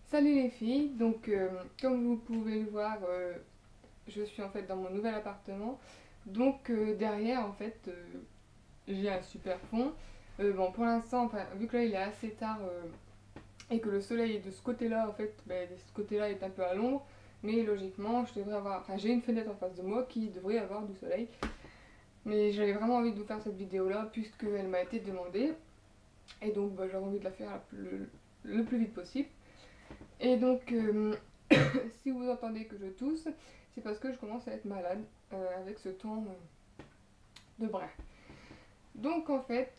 Salut les filles, donc comme vous pouvez le voir, je suis en fait dans mon nouvel appartement. Donc derrière en fait j'ai un super fond. Bon pour l'instant, enfin, vu que là il est assez tard et que le soleil est de ce côté-là en fait, ben, ce côté-là est un peu à l'ombre. Mais logiquement je devrais avoir, enfin j'ai une fenêtre en face de moi qui devrait avoir du soleil. Mais j'avais vraiment envie de vous faire cette vidéo là puisqu'elle m'a été demandée. Et donc bah, j'avais envie de la faire le plus vite possible. Et donc, si vous entendez que je tousse, c'est parce que je commence à être malade avec ce temps de brin. Donc en fait,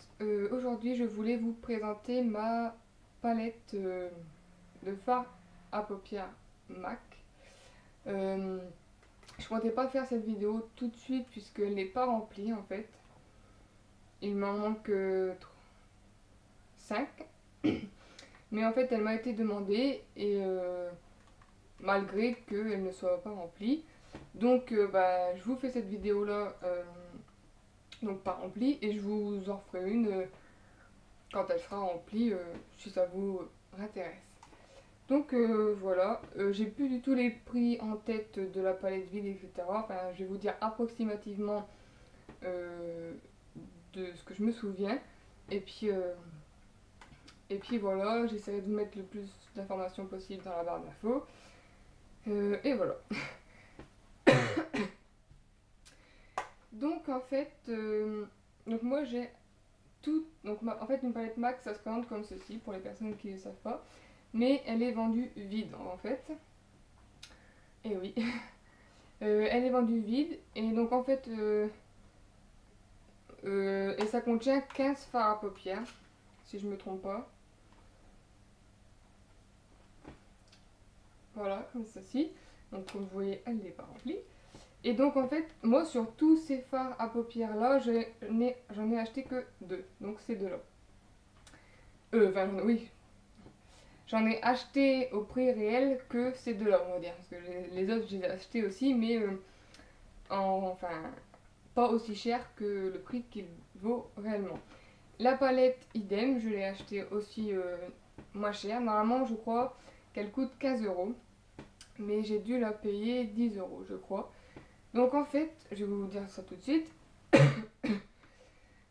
aujourd'hui je voulais vous présenter ma palette de fard à paupières MAC. Euh, je comptais pas faire cette vidéo tout de suite puisqu'elle n'est pas remplie en fait. Il m'en manque 5. Mais en fait elle m'a été demandée et malgré qu'elle ne soit pas remplie. Donc bah, je vous fais cette vidéo là donc pas remplie et je vous en ferai une quand elle sera remplie si ça vous intéresse. Donc voilà, j'ai plus du tout les prix en tête de la palette vide, etc. Enfin, je vais vous dire approximativement euh, de ce que je me souviens. Et puis, euh, et puis voilà, j'essaierai de vous mettre le plus d'informations possible dans la barre d'infos. Et voilà. Donc en fait, donc moi j'ai tout. Donc en fait, une palette MAC ça se présente comme ceci pour les personnes qui ne le savent pas. Mais elle est vendue vide en fait. Et oui. Elle est vendue vide. Et donc en fait, et ça contient 15 fards à paupières, si je me trompe pas. Voilà, comme ceci. Donc comme vous voyez, elle n'est pas remplie. Et donc en fait, moi sur tous ces fards à paupières là, j'en ai acheté que deux. Donc ces deux là. Enfin, oui, j'en ai acheté au prix réel que ces deux-là, on va dire. Parce que les autres, je les ai achetés aussi, mais enfin, pas aussi cher que le prix qu'il vaut réellement. La palette, idem, je l'ai achetée aussi moins cher. Normalement, je crois qu'elle coûte 15 euros. Mais j'ai dû la payer 10 euros, je crois. Donc en fait, je vais vous dire ça tout de suite.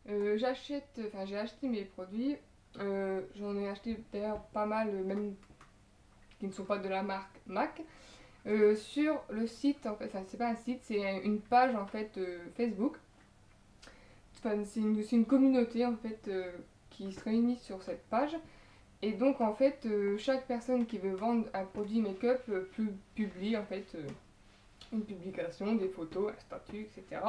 J'ai acheté mes produits. J'en ai acheté d'ailleurs pas mal, même qui ne sont pas de la marque MAC. Sur le site, en fait, enfin c'est pas un site, c'est une page en fait Facebook. Enfin, c'est une communauté en fait qui se réunit sur cette page. Et donc en fait, chaque personne qui veut vendre un produit make-up publie en fait une publication, des photos, un statut, etc.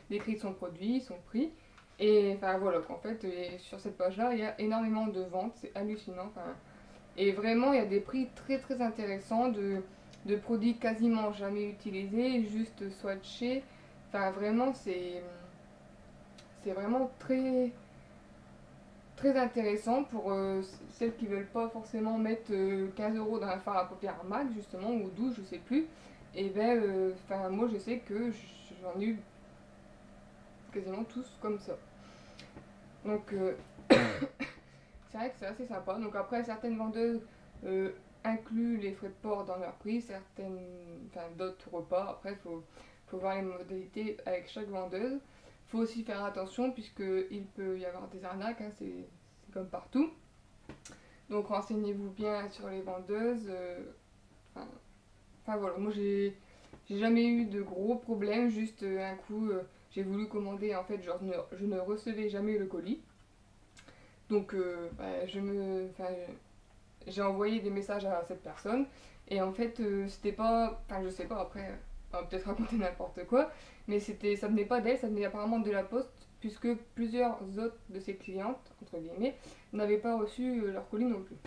Décrit son produit, son prix. Et enfin voilà, qu'en fait, sur cette page-là, il y a énormément de ventes, c'est hallucinant. Enfin, et vraiment, il y a des prix très très intéressants de produits quasiment jamais utilisés, juste swatchés. Enfin, vraiment, c'est vraiment très très intéressant pour celles qui veulent pas forcément mettre 15 euros dans un fard à paupières MAC, justement, ou 12, je sais plus. Et ben, moi, je sais que j'en ai eu quasiment tous comme ça. Donc, c'est vrai que c'est assez sympa. Donc après, certaines vendeuses incluent les frais de port dans leur prix, d'autres repas. Après, faut voir les modalités avec chaque vendeuse. Faut aussi faire attention puisqu'il peut y avoir des arnaques, hein, c'est comme partout. Donc renseignez-vous bien sur les vendeuses. Voilà, moi j'ai jamais eu de gros problèmes, juste un coup j'ai voulu commander, en fait genre je ne recevais jamais le colis. Donc j'ai envoyé des messages à cette personne et en fait c'était pas, enfin je sais pas, après on va peut-être raconter n'importe quoi, mais ça venait pas d'elle, ça venait apparemment de la poste puisque plusieurs autres de ses clientes entre guillemets n'avaient pas reçu leur colis non plus.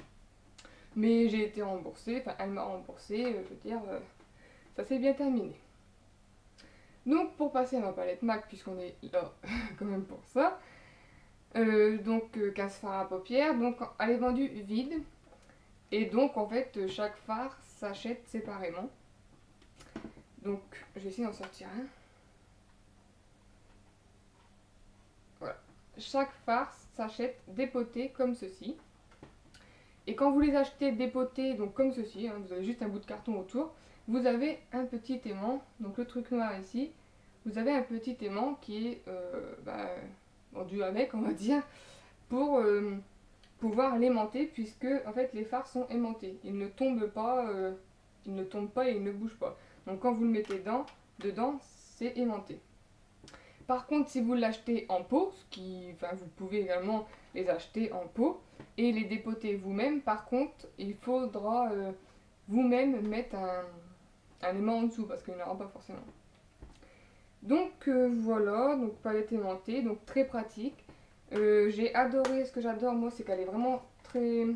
Mais j'ai été remboursée, enfin elle m'a remboursée, je veux dire ça s'est bien terminé. Donc pour passer à ma palette MAC puisqu'on est là quand même pour ça, 15 fards à paupières, donc elle est vendue vide. Et donc en fait chaque phare s'achète séparément. Donc je vais essayer d'en sortir un. Voilà. Chaque phare s'achète dépoté comme ceci. Et quand vous les achetez dépotés, donc comme ceci, hein, vous avez juste un bout de carton autour, vous avez un petit aimant, donc le truc noir ici, vous avez un petit aimant qui est vendu avec, on va dire, pour pouvoir l'aimanter, puisque en fait les phares sont aimantés. Ils ne tombent pas, et ils ne bougent pas. Donc quand vous le mettez dedans, c'est aimanté. Par contre, si vous l'achetez en pot, vous pouvez également les acheter en pot et les dépoter vous-même. Par contre, il faudra vous-même mettre un aimant en dessous parce qu'il n'y en aura pas forcément. Donc voilà, donc palette aimantée, donc très pratique. J'ai adoré, ce que j'adore moi, c'est qu'elle est vraiment très,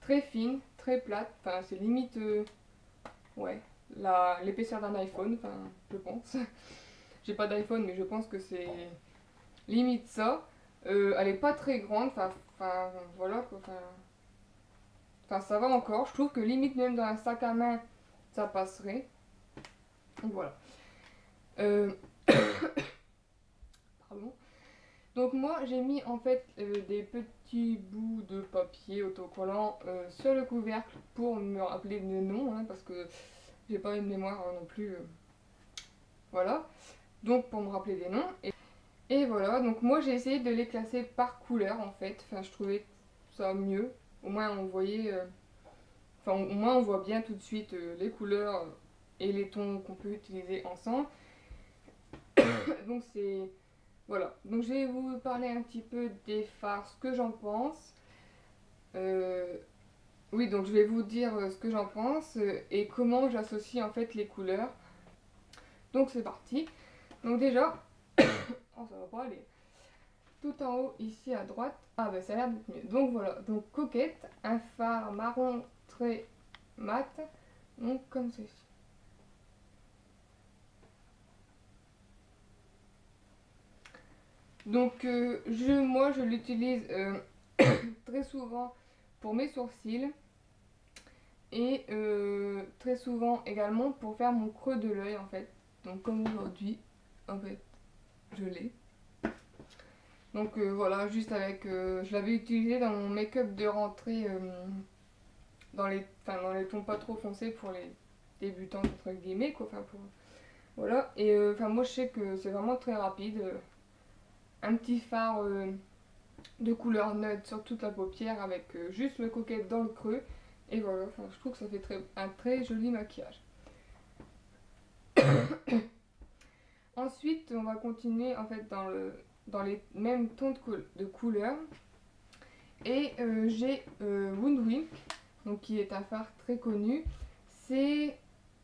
très fine, très plate. Enfin, c'est limite, ouais, l'épaisseur d'un iPhone, enfin, je pense. J'ai pas d'iPhone, mais je pense que c'est limite ça. Elle est pas très grande, voilà quoi. Ça va encore. Je trouve que limite même dans un sac à main, ça passerait. Donc voilà. Pardon. Donc moi j'ai mis en fait des petits bouts de papier autocollant sur le couvercle pour me rappeler le nom, hein, parce que j'ai pas une mémoire non plus. Voilà. Donc pour me rappeler des noms. Et voilà, donc moi j'ai essayé de les classer par couleur en fait. Enfin, je trouvais ça mieux. Au moins on voyait, au moins on voit bien tout de suite les couleurs et les tons qu'on peut utiliser ensemble. Donc c'est, voilà. Donc je vais vous parler un petit peu des fards, ce que j'en pense. Oui, donc je vais vous dire ce que j'en pense et comment j'associe en fait les couleurs. Donc c'est parti. Donc déjà, oh ça va pas aller. Tout en haut ici à droite, ah bah ça a l'air d'être mieux. Donc voilà, donc coquette, un phare marron très mat, donc comme ceci. Donc moi je l'utilise très souvent pour mes sourcils et très souvent également pour faire mon creux de l'œil en fait. Donc comme aujourd'hui, en fait, je l'ai. Donc voilà, juste avec, je l'avais utilisé dans mon make-up de rentrée dans les tons pas trop foncés pour les débutants entre guillemets quoi. Voilà, et moi je sais que c'est vraiment très rapide. Un petit phare de couleur neutre sur toute la paupière avec juste le coquette dans le creux. Et voilà, je trouve que ça fait un très joli maquillage. Ensuite, on va continuer en fait dans les mêmes tons de couleur. Et j'ai Woundwink, donc qui est un phare très connu. C'est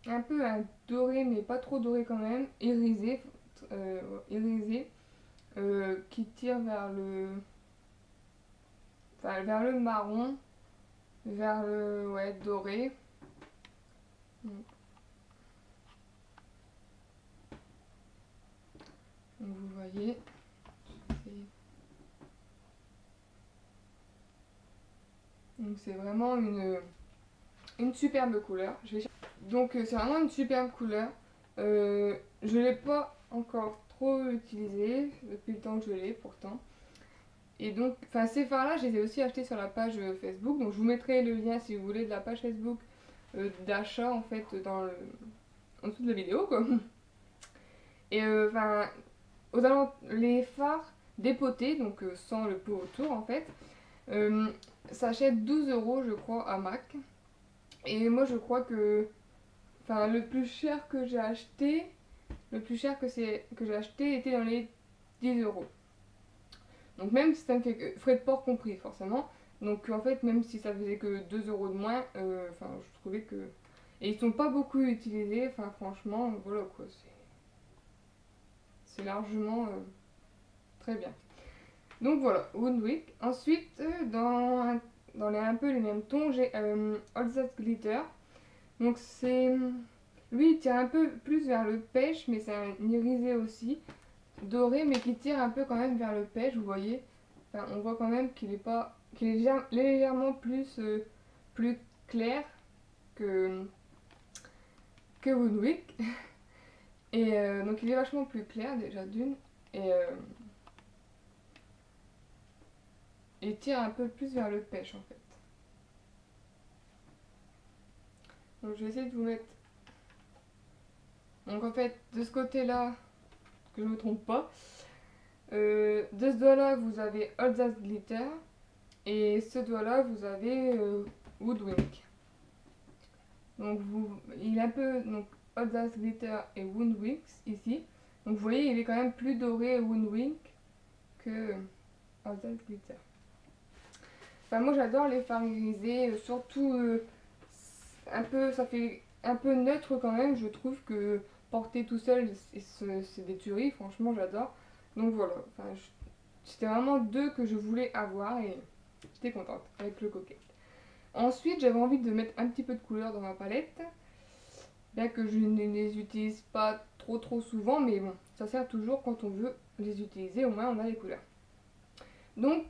un peu un doré, mais pas trop doré quand même, irisé, qui tire vers vers le marron, vers le doré. Donc vous voyez, donc c'est vraiment une superbe couleur. Donc c'est vraiment une superbe couleur. Je ne l'ai pas encore trop utilisé depuis le temps que je l'ai pourtant. Et donc, ces fards-là, je les ai aussi achetés sur la page Facebook. Donc je vous mettrai le lien si vous voulez de la page Facebook d'achat en fait en dessous de la vidéo quoi. Et les fards dépotés, donc sans le pot autour en fait, ça achète 12 € je crois à Mac. Et moi je crois que le plus cher que j'ai acheté, que j'ai acheté était dans les 10 €. Donc même si ça me fait frais de port compris forcément. Donc en fait même si ça faisait que 2 € de moins, je trouvais que... Et ils sont pas beaucoup utilisés, franchement, voilà quoi, c'est largement très bien. Donc voilà, Woundwink. Ensuite, dans un peu les mêmes tons, j'ai All That Glitter. Donc lui il tire un peu plus vers le pêche, mais c'est un irisé aussi, doré, mais qui tire un peu quand même vers le pêche, vous voyez. On voit quand même qu'il est légèrement plus clair que Woundwink. Et donc il est vachement plus clair déjà d'une. Et il tire un peu plus vers le pêche en fait. Donc je vais essayer de vous mettre. Donc en fait, de ce côté-là, que je me trompe pas, de ce doigt-là, vous avez Alsace Glitter. Et ce doigt-là, vous avez Woodwink. Donc il est un peu donc Alsace Glitter et Woodwink ici. Donc vous voyez, il est quand même plus doré Woodwink que Alsace Glitter. Enfin moi j'adore les fards irisés, surtout un peu, ça fait un peu neutre quand même. Je trouve que porter tout seul c'est des tueries, franchement j'adore. Donc voilà, enfin, c'était vraiment deux que je voulais avoir et j'étais contente avec le coquet. Ensuite j'avais envie de mettre un petit peu de couleur dans ma palette. Bien que je ne les utilise pas trop souvent, mais bon, ça sert toujours quand on veut les utiliser, au moins on a les couleurs. Donc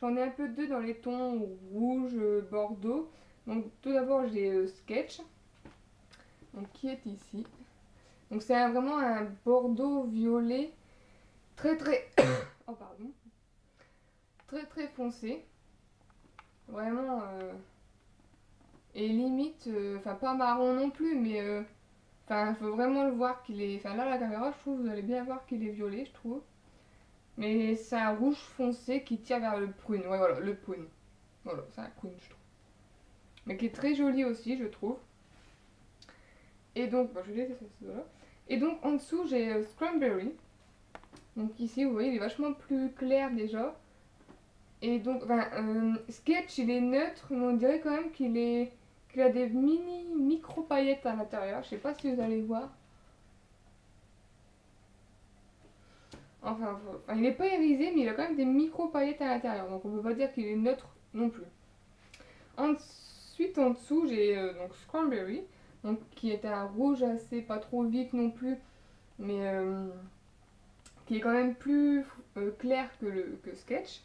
j'en ai un peu deux dans les tons rouge, bordeaux. Donc tout d'abord j'ai Sketch, donc, qui est ici. Donc c'est vraiment un bordeaux violet très oh pardon, très foncé. Vraiment et limite, enfin pas marron non plus, mais enfin faut vraiment le voir qu'il est. Enfin là la caméra je trouve vous allez bien voir qu'il est violet je trouve. Mais c'est un rouge foncé qui tire vers le prune. Ouais voilà, le prune. Voilà, c'est un prune je trouve. Mais qui est très joli aussi je trouve. Et donc, bon, je vais laisser ça là. Et donc en dessous j'ai Cranberry. Donc ici vous voyez il est vachement plus clair déjà. Et donc, enfin, Sketch il est neutre, mais on dirait quand même qu'il a des micro paillettes à l'intérieur. Je sais pas si vous allez voir. Enfin, il n'est pas irisé, mais il a quand même des micro paillettes à l'intérieur. Donc on peut pas dire qu'il est neutre non plus. Ensuite en dessous j'ai donc Cranberry, donc qui est un rouge assez pas trop vif non plus, mais qui est quand même plus clair que Sketch.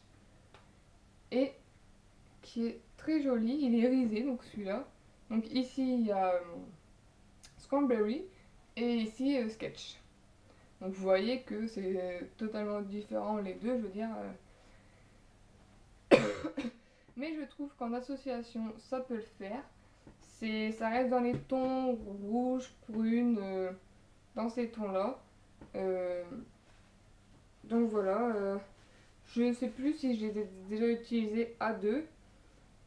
Et qui est très joli, il est irisé donc celui-là. Donc ici il y a Cranberry et ici Sketch. Donc vous voyez que c'est totalement différent les deux, je veux dire. Mais je trouve qu'en association ça peut le faire. Ça reste dans les tons rouge, prune, dans ces tons-là. Donc voilà, je ne sais plus si je les ai déjà utilisés à deux.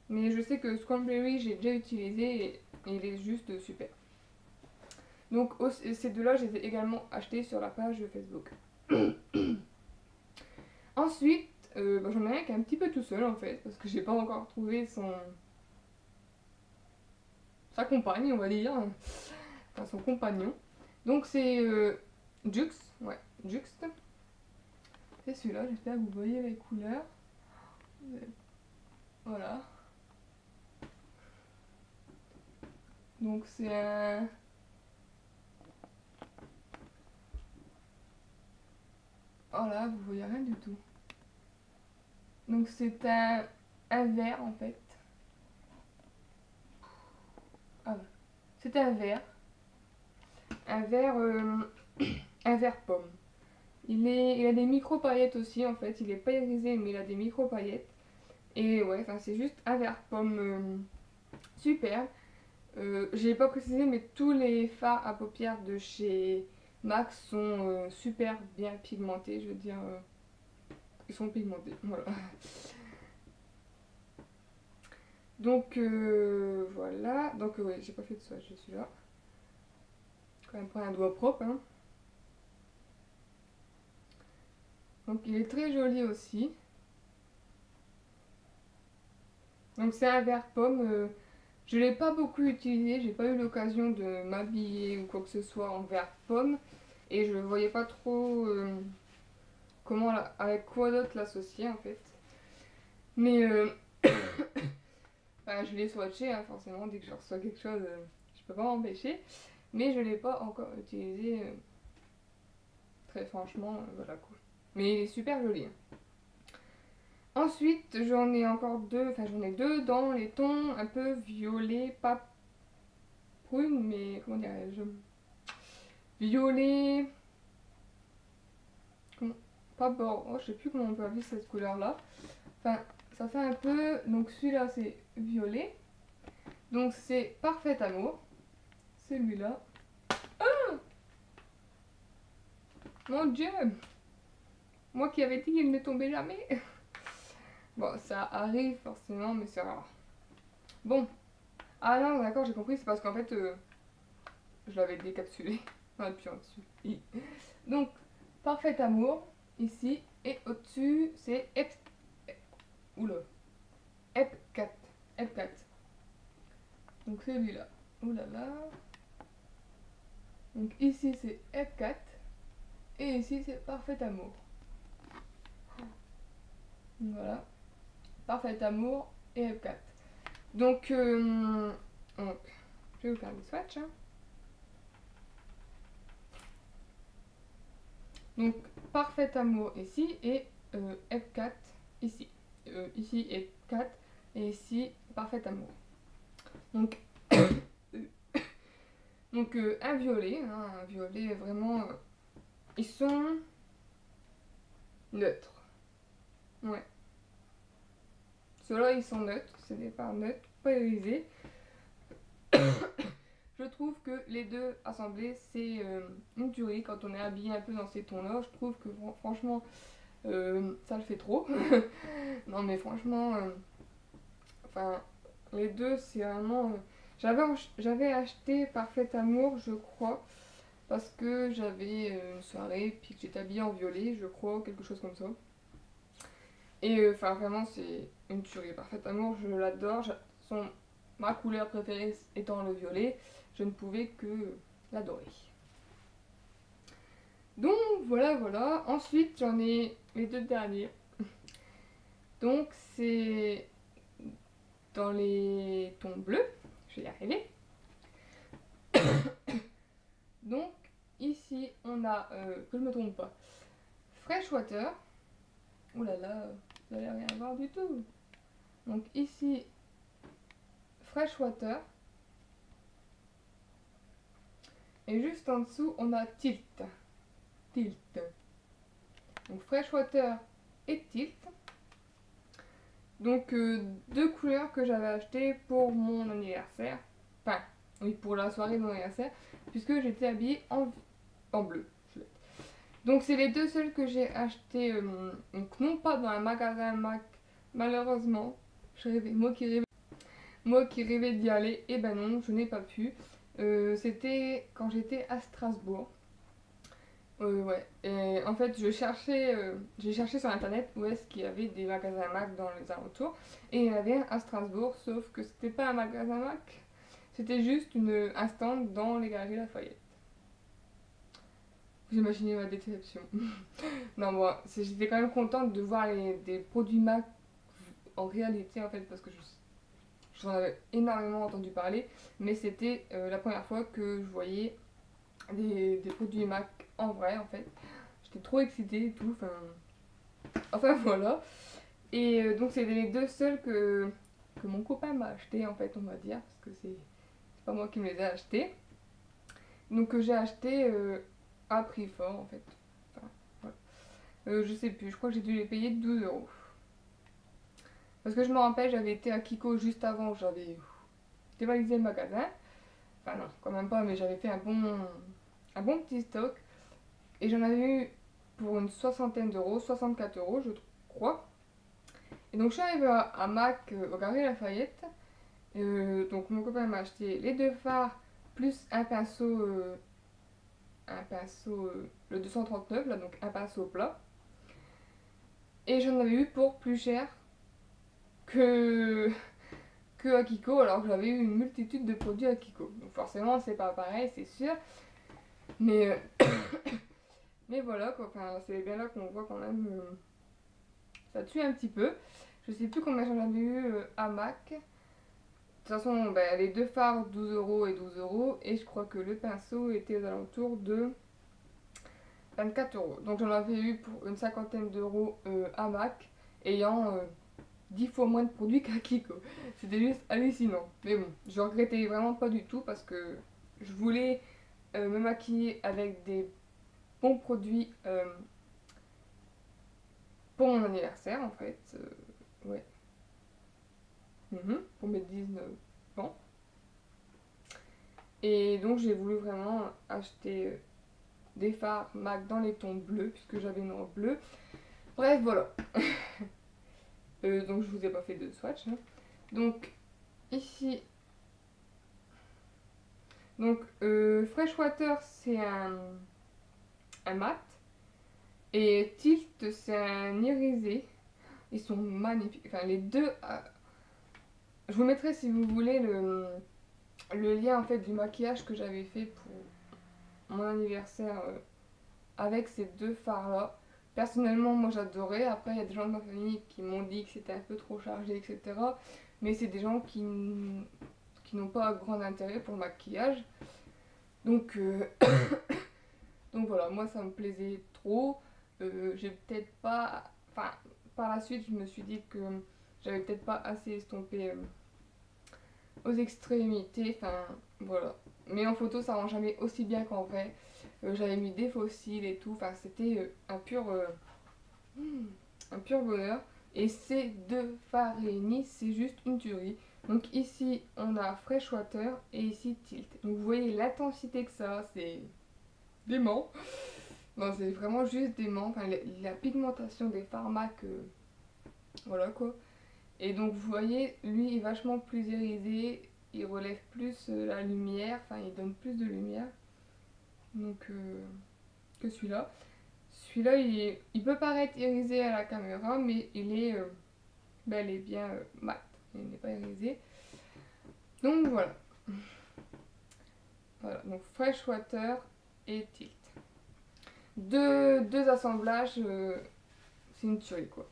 Mais je sais que Cranberry j'ai déjà utilisé et il est juste super. Donc ces deux-là, je les ai également achetés sur la page Facebook. Ensuite, j'en ai un qui est un petit peu tout seul en fait, parce que j'ai pas encore trouvé sa compagne, on va dire. Enfin, son compagnon. Donc c'est Juxte, ouais, Juxte. C'est celui-là, j'espère que vous voyez les couleurs. Voilà. Donc c'est un... Oh là, vous voyez rien du tout. Donc c'est un vert en fait. Ah ouais. C'est un vert. Un vert, un vert pomme. Il a des micro paillettes aussi en fait. Il est pas irisé mais il a des micro paillettes. Et ouais, enfin c'est juste un vert pomme super. Je l'ai pas précisé mais tous les fards à paupières de chez MAC sont super bien pigmentés. Je veux dire, ils sont pigmentés. Voilà. Donc voilà. Donc ouais, j'ai pas fait de swatch de celui-là. Quand même prendre un doigt propre. Hein. Donc il est très joli aussi. Donc c'est un vert pomme. Je l'ai pas beaucoup utilisé, j'ai pas eu l'occasion de m'habiller ou quoi que ce soit en vert pomme. Et je voyais pas trop comment avec quoi d'autre l'associer en fait. Mais enfin, je l'ai swatché hein, forcément, dès que je reçois quelque chose, je peux pas m'empêcher. Mais je l'ai pas encore utilisé très franchement, voilà quoi. Mais il est super joli. Hein. Ensuite, j'en ai encore deux, enfin j'en ai deux dans les tons un peu violet, pas prune, mais comment dirais-je, violet, pas bord, oh, je sais plus comment on peut appeler cette couleur là. Enfin, ça fait un peu, donc celui-là c'est violet. Donc c'est Parfait Amour, celui-là. Mon Dieu! Moi qui avais dit qu'il ne tombait jamais. Bon, ça arrive forcément, mais c'est rare. Bon. Ah non, d'accord, j'ai compris, c'est parce qu'en fait, je l'avais décapsulé. On appuie en dessus. Donc, Parfait Amour, ici. Et au-dessus, c'est Oula. Ep4. Ep4. Donc celui-là. Oulala. Donc ici, c'est Ep4. Et ici, c'est Parfait Amour. Voilà. Parfait Amour et F4. Donc, je vais vous faire des swatchs. Hein. Donc, Parfait Amour ici et F4 ici. Ici F4 et ici Parfait Amour. Donc, donc un violet. Hein, un violet vraiment... ils sont neutres. Ouais. Ceux-là, ils sont neutres, c'est des parts neutres, pas irisés. Je trouve que les deux assemblés, c'est une tuerie quand on est habillé un peu dans ces tons-là. Je trouve que franchement, ça le fait trop. Non, mais franchement, enfin, les deux, c'est vraiment. J'avais acheté Parfait Amour, je crois, parce que j'avais une soirée, puis que j'étais habillée en violet, je crois, quelque chose comme ça. Et enfin, vraiment, c'est une tuerie. Parfait Amour, je l'adore. Ma couleur préférée étant le violet, je ne pouvais que l'adorer. Donc voilà, voilà. Ensuite, j'en ai les deux derniers. Donc c'est dans les tons bleus. Je vais y arriver. Donc ici, on a, que je me trompe pas, Freshwater. Ouh là là, vous n'allez rien voir du tout. Donc ici, Freshwater. Et juste en dessous, on a Tilt. Tilt. Donc Freshwater et Tilt. Donc deux couleurs que j'avais achetées pour mon anniversaire. Enfin, oui, pour la soirée de mon anniversaire. Puisque j'étais habillée en bleu. Donc c'est les deux seules que j'ai achetées. Donc non pas dans un magasin Mac. Malheureusement. Je rêvais, moi qui rêvais d'y aller. Et ben non, je n'ai pas pu. C'était quand j'étais à Strasbourg. Ouais, et en fait j'ai cherché sur internet où est-ce qu'il y avait des magasins Mac dans les alentours, et il y en avait un à Strasbourg, sauf que c'était pas un magasin Mac, c'était juste un stand dans les Galeries Lafayette. Vous imaginez ma déception. Non, bon, j'étais quand même contente de voir des produits Mac en réalité en fait, parce que j'en avais énormément entendu parler, mais c'était la première fois que je voyais des produits Mac en vrai en fait. J'étais trop excitée et tout, enfin voilà. Et donc c'est les deux seuls que mon copain m'a acheté en fait, on va dire, parce que c'est pas moi qui me les ai achetés. Donc j'ai acheté à prix fort en fait. Enfin, voilà. Je sais plus, je crois que j'ai dû les payer 12 euros. Parce que je me rappelle, j'avais été à Kiko juste avant, j'avais dévalisé le magasin. Enfin non, quand même pas, mais j'avais fait un bon petit stock. Et j'en avais eu pour une soixantaine d'euros, 64 euros je crois. Et donc je suis arrivée à Mac, au Galeries Lafayette. Donc mon copain m'a acheté les deux fards plus un pinceau, le 239 là, donc un pinceau plat. Et j'en avais eu pour plus cher que à Kiko, alors que j'avais eu une multitude de produits à Kiko. Donc forcément c'est pas pareil, c'est sûr. Mais mais voilà quoi, enfin, c'est bien là qu'on voit quand même ça tue un petit peu. Je sais plus combien j'en avais eu à Mac. De toute façon, ben, les deux fards 12 euros et 12 euros. Et je crois que le pinceau était aux alentours de 24 euros. Donc j'en avais eu pour une cinquantaine d'euros à Mac, ayant 10 fois moins de produits qu'à Kiko. C'était juste hallucinant. Mais bon, je regrettais vraiment pas du tout parce que je voulais me maquiller avec des bons produits pour mon anniversaire en fait. Ouais. Pour mes 19 ans. Et donc j'ai voulu vraiment acheter des fards MAC dans les tons bleus, puisque j'avais une robe bleue. Bref, voilà. Donc je vous ai pas fait de swatch. Hein. Donc ici, donc Freshwater c'est un mat. Et Tilt c'est un irisé. Ils sont magnifiques. Enfin les deux... je vous mettrai si vous voulez le lien en fait du maquillage que j'avais fait pour mon anniversaire avec ces deux fards là. Personnellement moi j'adorais, après il y a des gens de ma famille qui m'ont dit que c'était un peu trop chargé etc. Mais c'est des gens qui n'ont pas grand intérêt pour le maquillage. Donc, donc voilà, moi ça me plaisait trop. J'ai peut-être pas... Enfin par la suite je me suis dit que j'avais peut-être pas assez estompé aux extrémités, enfin voilà. Mais en photo ça rend jamais aussi bien qu'en vrai. J'avais mis des faux cils et tout, enfin c'était un pur bonheur. Et ces deux fards réunis, c'est juste une tuerie. Donc ici on a Freshwater et ici Tilt. Donc vous voyez l'intensité que ça a, c'est dément. Non, c'est vraiment juste dément. Enfin, la pigmentation des fards MAC, voilà quoi. Et donc vous voyez, lui est vachement plus irisé, il relève plus la lumière, enfin il donne plus de lumière donc que celui-là. Celui-là il peut paraître irisé à la caméra mais il est bel et bien mat, il n'est pas irisé. Donc voilà. Voilà, donc Freshwater et Tilt. Deux assemblages, c'est une tuerie quoi.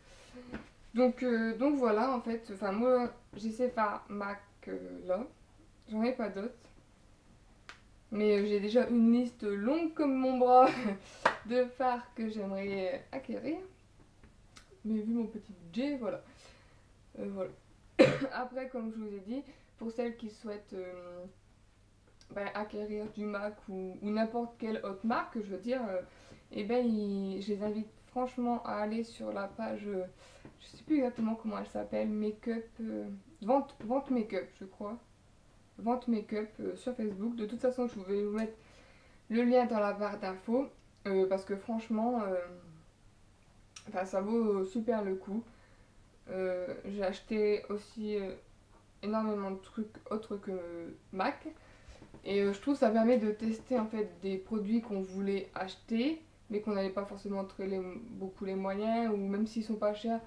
Donc voilà en fait, enfin moi j'ai ces fards MAC là, j'en ai pas d'autres. Mais j'ai déjà une liste longue comme mon bras de fards que j'aimerais acquérir. Mais vu mon petit budget, voilà. Voilà. Après, comme je vous ai dit, pour celles qui souhaitent acquérir du MAC ou n'importe quelle autre marque, je veux dire, eh ben, je les invite franchement à aller sur la page, je sais plus exactement comment elle s'appelle, Make-up, vente Make-up, je crois. Vente Make-up sur Facebook. De toute façon, je vais vous mettre le lien dans la barre d'infos parce que franchement, ça vaut super le coup. J'ai acheté aussi énormément de trucs autres que MAC. Et je trouve que ça permet de tester en fait des produits qu'on voulait acheter mais qu'on n'avait pas forcément beaucoup les moyens, ou même s'ils sont pas chers,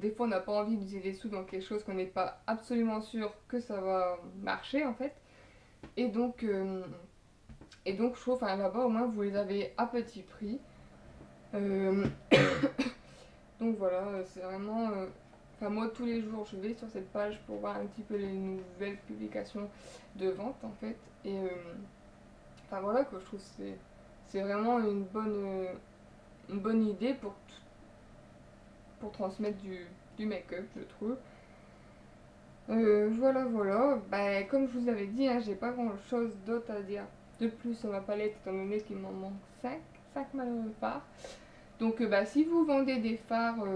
des fois on n'a pas envie d'utiliser des sous dans quelque chose qu'on n'est pas absolument sûr que ça va marcher en fait. Et donc je trouve là-bas au moins vous les avez à petit prix. Donc voilà, c'est vraiment... moi tous les jours je vais sur cette page pour voir un petit peu les nouvelles publications de vente en fait. Et voilà quoi, je trouve que c'est vraiment une bonne idée pour transmettre du make-up, je trouve. Voilà. Bah, comme je vous avais dit, hein, j'ai pas grand chose d'autre à dire de plus sur ma palette, étant donné qu'il m'en manque 5 malheureux fards. Donc si vous vendez des fards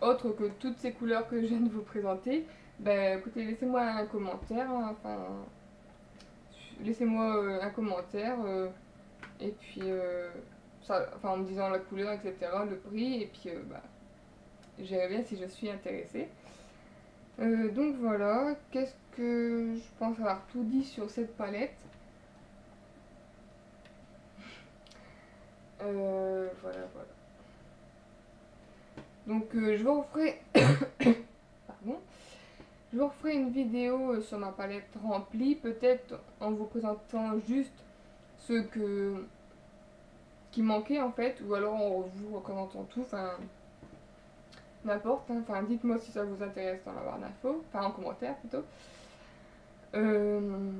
autres que toutes ces couleurs que je viens de vous présenter, bah écoutez, laissez-moi un commentaire, hein, laissez-moi un commentaire, et puis en me disant la couleur, etc., le prix, et puis je verrai bien si je suis intéressée. Donc voilà, qu'est-ce que je pense avoir tout dit sur cette palette. Voilà. Donc je vous referai pardon, je vous referai une vidéo sur ma palette remplie, peut-être en vous présentant juste ce qui manquait en fait, ou alors en vous représentant tout, n'importe, hein. Dites-moi si ça vous intéresse dans la barre d'infos, en commentaire plutôt. Je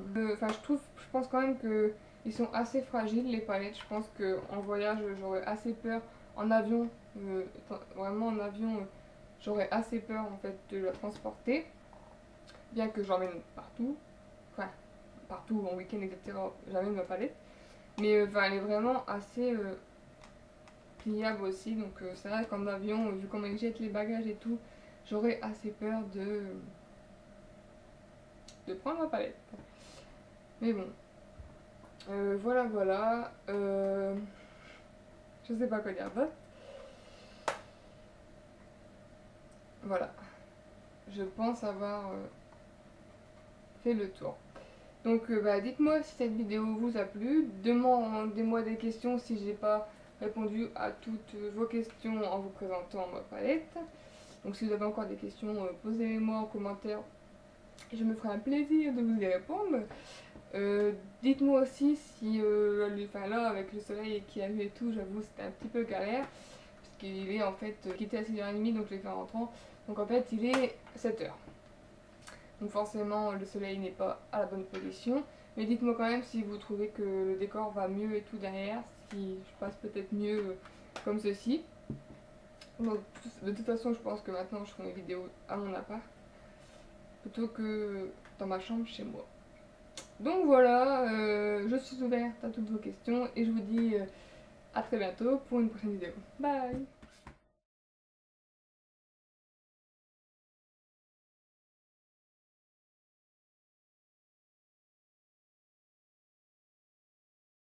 pense quand même que ils sont assez fragiles les palettes. Je pense qu'en voyage j'aurais assez peur, en avion, vraiment en avion, j'aurais assez peur en fait de la transporter, bien que j'emmène partout, partout en week-end etc. J'emmène ma palette, mais elle est vraiment assez pliable aussi, donc c'est vrai qu'en avion, vu comment ils jettent les bagages et tout, j'aurais assez peur de prendre ma palette. Mais bon, voilà, voilà. Je sais pas quoi dire d'autre. Voilà, je pense avoir fait le tour. Donc bah, dites-moi si cette vidéo vous a plu, demandez-moi des questions si j'ai pas répondu à toutes vos questions en vous présentant ma palette. Donc si vous avez encore des questions, posez-les-moi en commentaire, je me ferai un plaisir de vous y répondre. Dites-moi aussi si, là avec le soleil qui a vu et tout, j'avoue c'était un petit peu galère, parce qu'il est en fait, quitté à 6h30, donc je l'ai fait en rentrant, donc en fait il est 7h. Donc forcément le soleil n'est pas à la bonne position. Mais dites-moi quand même si vous trouvez que le décor va mieux et tout derrière, si je passe peut-être mieux comme ceci. Donc de toute façon je pense que maintenant je ferai mes vidéos à mon appart plutôt que dans ma chambre chez moi. Donc voilà, je suis ouverte à toutes vos questions et je vous dis à très bientôt pour une prochaine vidéo. Bye!